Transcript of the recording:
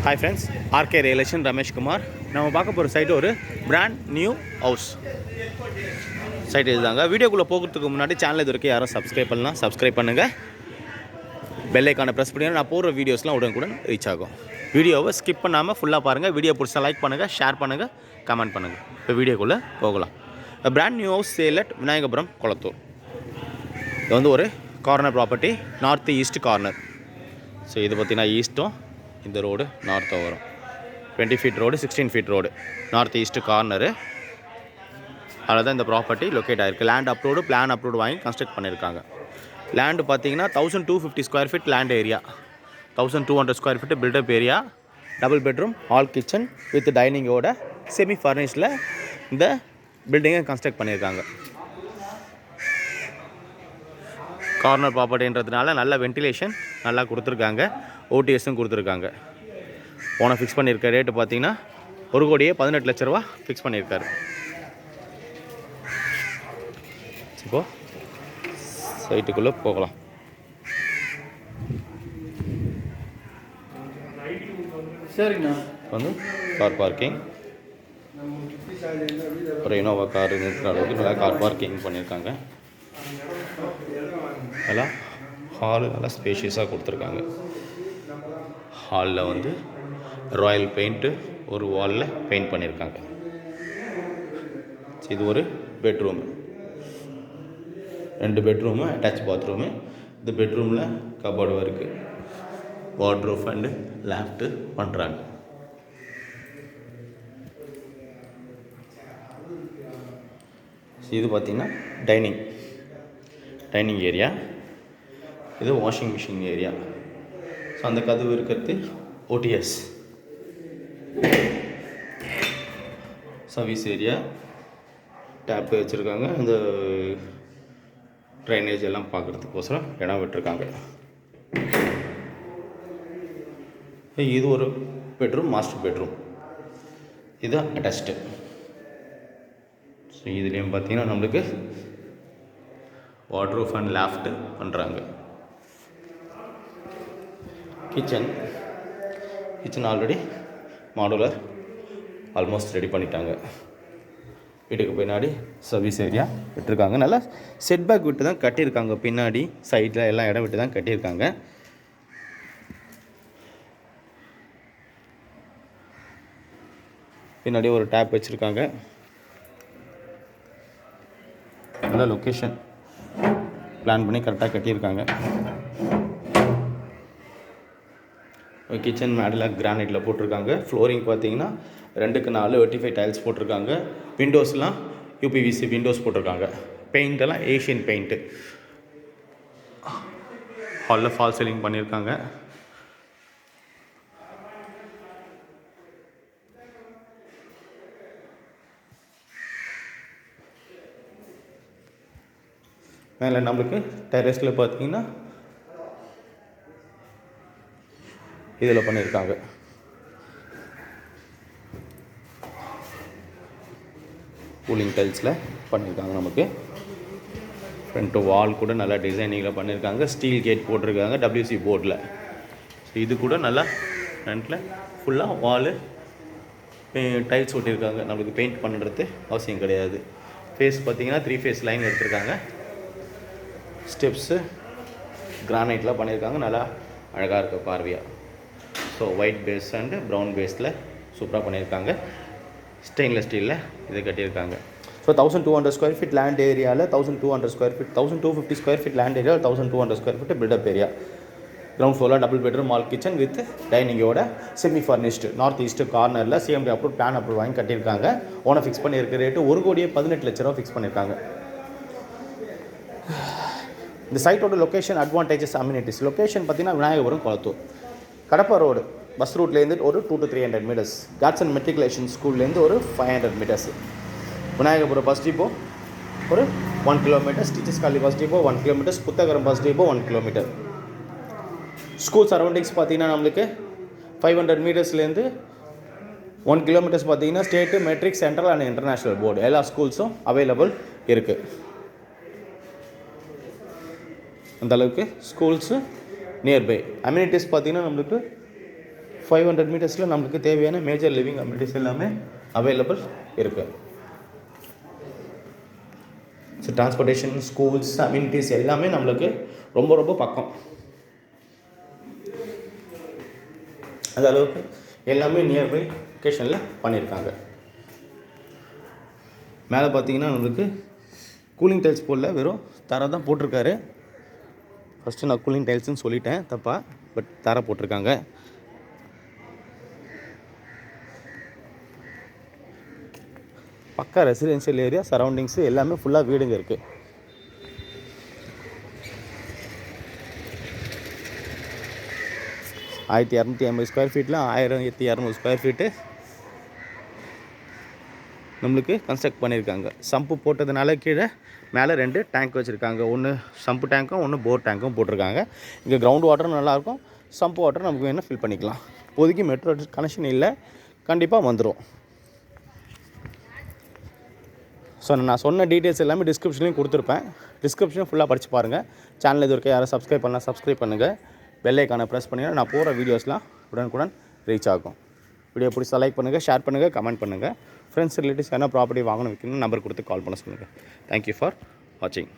Hi friends, RK relation Ramesh Kumar. நம்ம பார்க்க போகிற சைட்டு ஒரு பிராண்ட் நியூ ஹவுஸ் சைட் இதுதாங்க. வீடியோக்குள்ளே போகிறதுக்கு முன்னாடி சேனல் இது வரைக்கும் யாரும் சப்ஸ்கிரைப் பண்ணலாம், சப்ஸ்கிரைப் பண்ணுங்கள். பெல் ஐக்கானை ப்ரெஸ் பண்ணி நான் போடுற வீடியோஸ்லாம் உடனுக்குடன் ரீச் ஆகும். வீடியோவை ஸ்கிப் பண்ணாமல் ஃபுல்லாக பாருங்கள். வீடியோ பிடிச்சா லைக் பண்ணுங்கள், ஷேர் பண்ணுங்கள், கமெண்ட் பண்ணுங்கள். இப்போ வீடியோக்குள்ளே போகலாம். Brand new house sale at Vinayagapuram, Kolathur. இது வந்து ஒரு corner property, north east corner. So இது பார்த்திங்கன்னா ஈஸ்ட்டும், இந்த ரோடு நார்த்தாக வரும். 20 feet road, 16 feet road, north east corner. அதில் தான் இந்த ப்ராப்பர்ட்டி லொக்கேட் ஆகிருக்கு. லேண்ட் அப்ரூவ்டு, பிளான் அப்ரூவ்டு வாங்கி கன்ஸ்ட்ரக்ட் பண்ணியிருக்காங்க. லேண்டு பார்த்தீங்கன்னா 1250 square feet land area, 1200 square feet built up area, double bedroom, hall kitchen with டைனிங்கோட செமி ஃபர்னிஷ்டில் இந்த பில்டிங்கை கன்ஸ்ட்ரக்ட் பண்ணியிருக்காங்க. கார்னர் ப்ராப்பர்ட்டின்றதுனால நல்ல வென்டிலேஷன் நல்லா கொடுத்துருக்காங்க. ஓடிஎஸும் கொடுத்துருக்காங்க. போன ஃபிக்ஸ் பண்ணியிருக்க ரேட்டு பார்த்தீங்கன்னா 1,18,00,000 ஃபிக்ஸ் பண்ணியிருக்காரு. இப்போது சைட்டுக்குள்ளே போகலாம். சரிங்கண்ணா. வந்து கார் பார்க்கிங், ஒரு இனோவா கார் நிறுத்துகிற அளவுக்கு நல்லா கார் பார்க்கிங் பண்ணியிருக்காங்க. நல்லா ஹாலு நல்லா ஸ்பேஷியஸாக கொடுத்துருக்காங்க. ஹாலில் வந்து ராயல் பெயிண்ட்டு ஒரு வாலில் பெயிண்ட் பண்ணியிருக்காங்க. இது ஒரு பெட்ரூமு, 2 பெட்ரூமு, அட்டாச் பாத்ரூமு. இந்த பெட்ரூமில் கபோர்டு இருக்குது, வார்ட்ரோப் அண்டு லேஃப்ட்டு பண்ணுறாங்க. இது பார்த்திங்கன்னா டைனிங் ஏரியா, இது வாஷிங் மிஷின் ஏரியா. ஸோ அந்த கதவு இருக்கிறது ஓடிஎஸ் சர்வீஸ் ஏரியா. டேப் வச்சுருக்காங்க. இந்த ட்ரைனேஜ் எல்லாம் பார்க்குறதுக்கோசரம் இடம் விட்டுருக்காங்க. இது ஒரு பெட்ரூம், மாஸ்டர் பெட்ரூம். இது அட்டாச்டு. ஸோ இதுலேயும் பார்த்தீங்கன்னா நம்மளுக்கு வார்ட்ரோப் அண்ட் லாஃப்ட் பண்ணுறாங்க. Kitchen already modular almost ready பண்ணிட்டாங்க. வீட்டுக்கு பின்னாடி சர்வீஸ் ஏரியா விட்டுருக்காங்க. நல்லா செட்பேக் விட்டு தான் கட்டியிருக்காங்க. பின்னாடி சைடில் எல்லாம் இடம் விட்டு தான் கட்டியிருக்காங்க. பின்னாடி ஒரு டேப் வச்சுருக்காங்க. நல்ல லொக்கேஷன் பிளான் பண்ணி கரெக்டாக கட்டியிருக்காங்க. கிச்சன் மேடில் கிரானைட்டில் போட்டிருக்காங்க. ஃப்ளோரிங் பார்த்தீங்கன்னா 2க்கு 4 வெர்டிஃபை டைல்ஸ் போட்டிருக்காங்க. விண்டோஸ்லாம் யூபிவிசி விண்டோஸ் போட்டிருக்காங்க. பெயிண்டெல்லாம் ஏஷியன் பெயிண்ட்டு. ஹாலில் ஃபால் சீலிங் பண்ணியிருக்காங்க. மேலே நம்மளுக்கு டெரஸில் பார்த்தீங்கன்னா இதில் பண்ணியிருக்காங்க. கூலிங் டைல்ஸில் பண்ணியிருக்காங்க. நமக்கு ஃப்ரண்ட்டு வால் கூட நல்லா டிசைனிங்கில் பண்ணியிருக்காங்க. ஸ்டீல் கேட் போட்டிருக்காங்க WC போர்டில். ஸோ இது கூட நல்லா ஃப்ரண்ட்டில் ஃபுல்லாக வாலு டைல்ஸ் ஒட்டியிருக்காங்க. நம்மளுக்கு பெயிண்ட் பண்ணுறது அவசியம் கிடையாது. ஃபேஸ் பார்த்திங்கன்னா 3 ஃபேஸ் லைன் எடுத்திருக்காங்க. ஸ்டெப்ஸு கிரானைட்டில் பண்ணியிருக்காங்க. நல்லா அழகாக இருக்க பார்வையாக. So white base and brown பேஸில் சூப்பராக பண்ணியிருக்காங்க. ஸ்டெயின்லெஸ் ஸ்டீலில் இதை கட்டியிருக்காங்க. ஸோ 1200 ஸ்கொயர் ஃபீட் லேண்ட் ஏரியாவில் 1200 square feet 1250 square feet land area, 1200 square feet built up area. Ground ஃப்ளோரில் double bedroom, hall kitchen with டைனிங்கோட செமி ஃபர்னிஷ்டு, நார்த் ஈஸ்ட் கார்னரில் CMD அப்ரூவ், பிளான் அப்ரூவ் வாங்கி கட்டியிருக்காங்க. ஓனை ஃபிக்ஸ் பண்ணியிருக்க ரேட்டு 1,18,00,000 ஃபிக்ஸ் பண்ணியிருக்காங்க. இந்த சைட்டோட லொக்கேஷன், அட்வான்டேஜஸ், அம்யூனிட்டிஸ். லொக்கேஷன் பார்த்தீங்கன்னா விநாயகபுரம், கொளத்தூர். கடப்பா ரோடு பஸ் ரூட்லேருந்து ஒரு 200 to 300 மீட்டர்ஸ். காட்சன் மெட்ரிகுலேஷன் ஸ்கூல்லேருந்து ஒரு 500 மீட்டர்ஸ். விநாயகபுரம் பஸ் டிப்போ ஒரு 1 kilometres. Teachers colony bus depot 1 kilometres. Puthagaram bus depot 1 kilometre. School surroundings பார்த்தீங்கன்னா நம்மளுக்கு 500 மீட்டர்ஸ்லேருந்து 1 கிலோமீட்டர்ஸ் பார்த்தீங்கன்னா state, matric, central and international board எல்லா ஸ்கூல்ஸும் அவைலபிள் இருக்குது. அந்தளவுக்கு ஸ்கூல்ஸு நியர்பை. அம்யூனிட்டிஸ் பார்த்திங்கன்னா நம்மளுக்கு 500 மீட்டர்ஸில் நம்மளுக்கு தேவையான மேஜர் லிவிங் அம்யூனிட்டிஸ் எல்லாமே அவைலபிள் இருக்குது. ஸோ டிரான்ஸ்போர்ட்டேஷன், ஸ்கூல்ஸ், அம்யூனிட்டிஸ் எல்லாமே நம்மளுக்கு ரொம்ப ரொம்ப பக்கம். அந்த அளவுக்கு எல்லாமே நியர்பை லொக்கேஷனில் பண்ணியிருக்காங்க. மேலே பார்த்தீங்கன்னா நம்மளுக்கு கூலிங் டைல்ஸ் போடல, வெறும் தரை தான் போட்டிருக்காரு. ஃபஸ்ட்டு நான் கூலிங் டைல்ஸ்னு சொல்லிட்டேன் தப்பாக, பட் தரை போட்டிருக்காங்க. பக்கா ரெசிடென்ஷியல் ஏரியா, சரௌண்டிங்ஸு எல்லாமே ஃபுல்லாக வீடுங்க இருக்குது. ஆயிரத்தி 250 ஸ்கொயர் ஃபீட்டில் 1200 ஸ்கொயர் ஃபீட்டு நம்மளுக்கு கன்ஸ்ட்ரக்ட் பண்ணியிருக்காங்க. சம்பு போட்டதுனால கீழே மேலே 2 டேங்க் வச்சுருக்காங்க. ஒன்று சம்பு டேங்க்கும் ஒன்று போர் டேங்க்கும் போட்டிருக்காங்க. இங்கே கிரவுண்ட் வாட்டரும் நல்லாயிருக்கும், சம்பு வாட்டர் நமக்கு வேணால் ஃபில் பண்ணிக்கலாம். இப்போதைக்கு மெட்ரோ கனெக்ஷன் இல்லை, கண்டிப்பாக வந்துடும். ஸோ நான் சொன்ன டீட்டெயில்ஸ் எல்லாமே டிஸ்கிரிப்ஷன்லையும் கொடுத்துருப்பேன். டிஸ்கிரிப்ஷனும் ஃபுல்லாக படித்து பாருங்கள். சேனல் இது வரைக்கும் யாரும் சப்ஸ்கிரைப் பண்ணலாம், சப்ஸ்கிரைப் பண்ணுங்கள். பெல் ஐக்கானை ப்ரெஸ் பண்ணிங்கன்னா நான் போகிற வீடியோஸ்லாம் உடனுக்குடன் ரீச் ஆகும். வீடியோ பிடிச்சா லைக் பண்ணுங்கள், ஷேர் பண்ணுங்கள், கமெண்ட் பண்ணுங்கள். ஃப்ரெண்ட்ஸ் ரிலேட்டிவ்ஸ் என்ன ப்ராப்பர்ட்டி வாங்கணும் வைக்கணும் நம்பர் கொடுத்து கால் பண்ண சொல்லுங்கள். தேங்க்யூ ஃபார் வாட்சிங்.